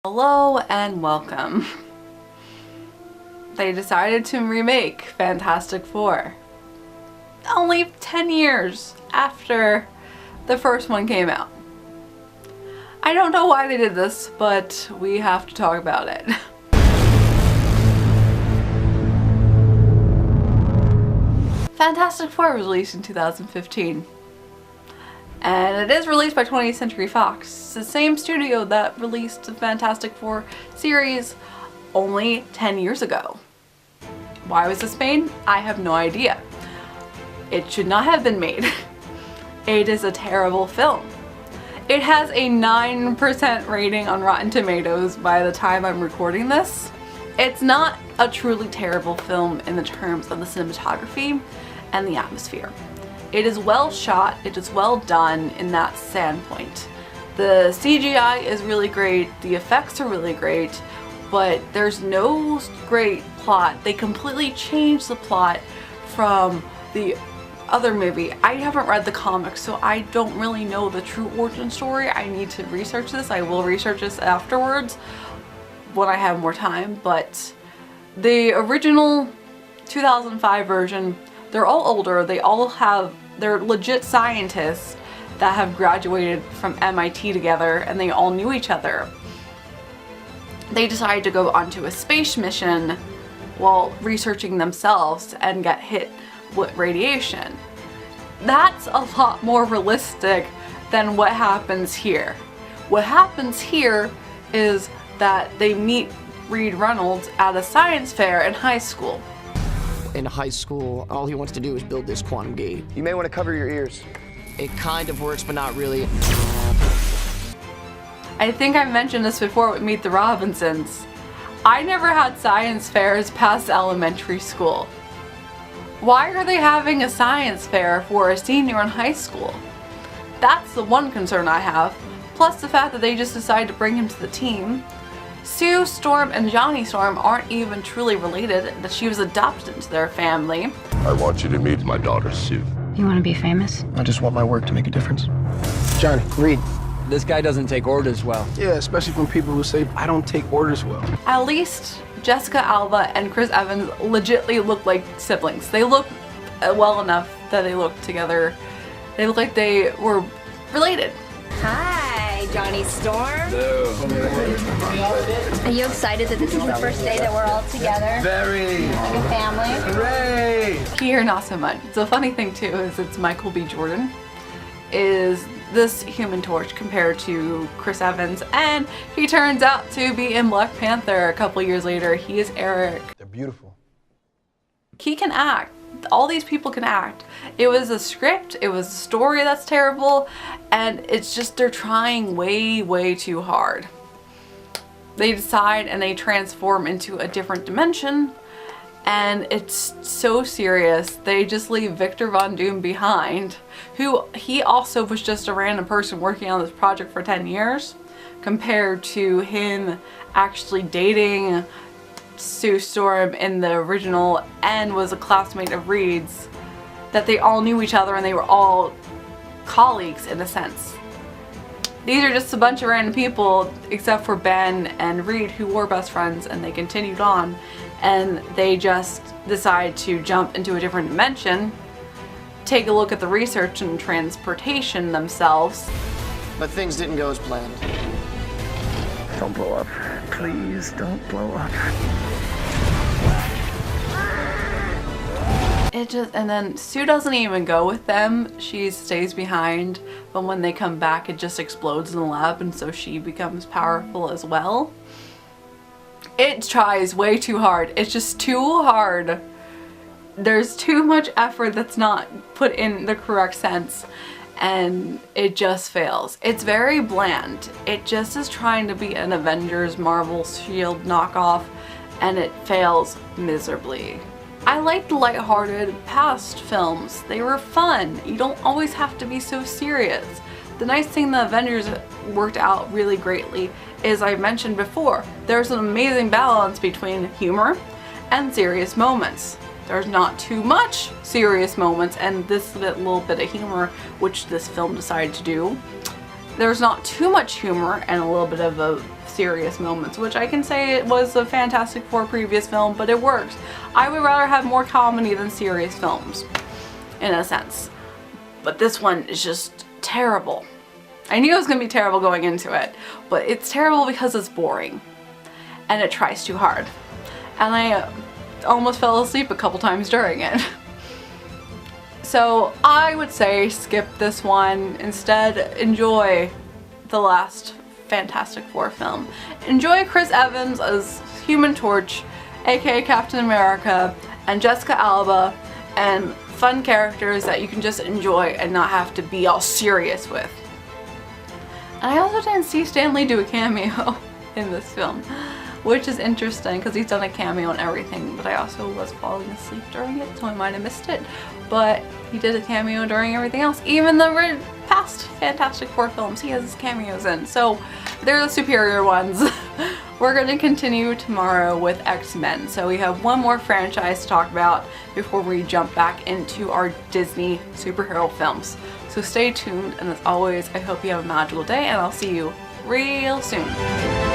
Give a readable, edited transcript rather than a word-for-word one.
Hello and welcome. They decided to remake Fantastic Four only 10 years after the first one came out. I don't know why they did this, but we have to talk about it. Fantastic Four was released in 2015. And it is released by 20th Century Fox. It's the same studio that released the Fantastic Four series only 10 years ago. Why was this made? I have no idea. It should not have been made. It is a terrible film. It has a 9% rating on Rotten Tomatoes by the time I'm recording this. It's not a truly terrible film in the terms of the cinematography and the atmosphere. It is well shot, it is well done in that standpoint. The CGI is really great, the effects are really great, but there's no great plot. They completely changed the plot from the other movie. I haven't read the comics, so I don't really know the true origin story. I need to research this. I will research this afterwards when I have more time, but the original 2005 version, they're all older, they're legit scientists that have graduated from MIT together and they all knew each other. They decided to go onto a space mission while researching themselves and get hit with radiation. That's a lot more realistic than what happens here. What happens here is that they meet Reed Reynolds at a science fair in high school. In high school, all he wants to do is build this quantum gate. You may want to cover your ears. It kind of works, but not really. I think I mentioned this before with Meet the Robinsons. I never had science fairs past elementary school. Why are they having a science fair for a senior in high school? That's the one concern I have. Plus the fact that they just decided to bring him to the team. Sue Storm and Johnny Storm aren't even truly related, that she was adopted into their family. I want you to meet my daughter, Sue. You want to be famous? I just want my work to make a difference. Johnny, Reed. This guy doesn't take orders well. Yeah, especially from people who say I don't take orders well. At least Jessica Alba and Chris Evans legitly look like siblings. They look well enough that they look together. They look like they were related. Hi, Johnny Storm. Are you excited that this is the first day that we're all together? Very. Like a family? Hooray! Here, not so much. The funny thing too is it's Michael B. Jordan is this Human Torch compared to Chris Evans, and he turns out to be in Black Panther a couple years later. He is Eric. They're beautiful. He can act. All these people can act. It was a script, it was a story that's terrible, and it's just they're trying way too hard. They decide and they transform into a different dimension, and it's so serious. They just leave Victor Von Doom behind, who he also was just a random person working on this project for 10 years, compared to him actually dating Sue Storm in the original and was a classmate of Reed's, that they all knew each other and they were all colleagues in a sense. These are just a bunch of random people except for Ben and Reed, who were best friends, and they continued on, and they just decided to jump into a different dimension, take a look at the research and transportation themselves. But things didn't go as planned. Don't blow up. Please don't blow up. And then Sue doesn't even go with them. She stays behind, but when they come back it just explodes in the lab, and so she becomes powerful as well. It tries way too hard. It's just too hard. There's too much effort that's not put in the correct sense, and it just fails. It's very bland. It just is trying to be an Avengers Marvel Shield knockoff, and it fails miserably. I liked the lighthearted past films. They were fun. You don't always have to be so serious. The nice thing the Avengers worked out really greatly is, I mentioned before, there's an amazing balance between humor and serious moments. There's not too much serious moments and this little bit of humor, which this film decided to do. there's not too much humor and a little bit of a serious moments, which I can say it was a Fantastic Four previous film, but it works. I would rather have more comedy than serious films, in a sense. But this one is just terrible. I knew it was going to be terrible going into it, but it's terrible because it's boring. And it tries too hard. And I almost fell asleep a couple times during it. So I would say skip this one. Instead, enjoy the last Fantastic Four film. Enjoy Chris Evans as Human Torch, aka Captain America, and Jessica Alba, and fun characters that you can just enjoy and not have to be all serious with. And I also didn't see Stan Lee do a cameo in this film, which is interesting because he's done a cameo and everything, but I also was falling asleep during it, so I might have missed it. But he did a cameo during everything else. Even the past Fantastic Four films he has his cameos in, so they're the superior ones. We're going to continue tomorrow with X-Men, so we have one more franchise to talk about before we jump back into our Disney superhero films. So stay tuned, and as always, I hope you have a magical day, and I'll see you real soon.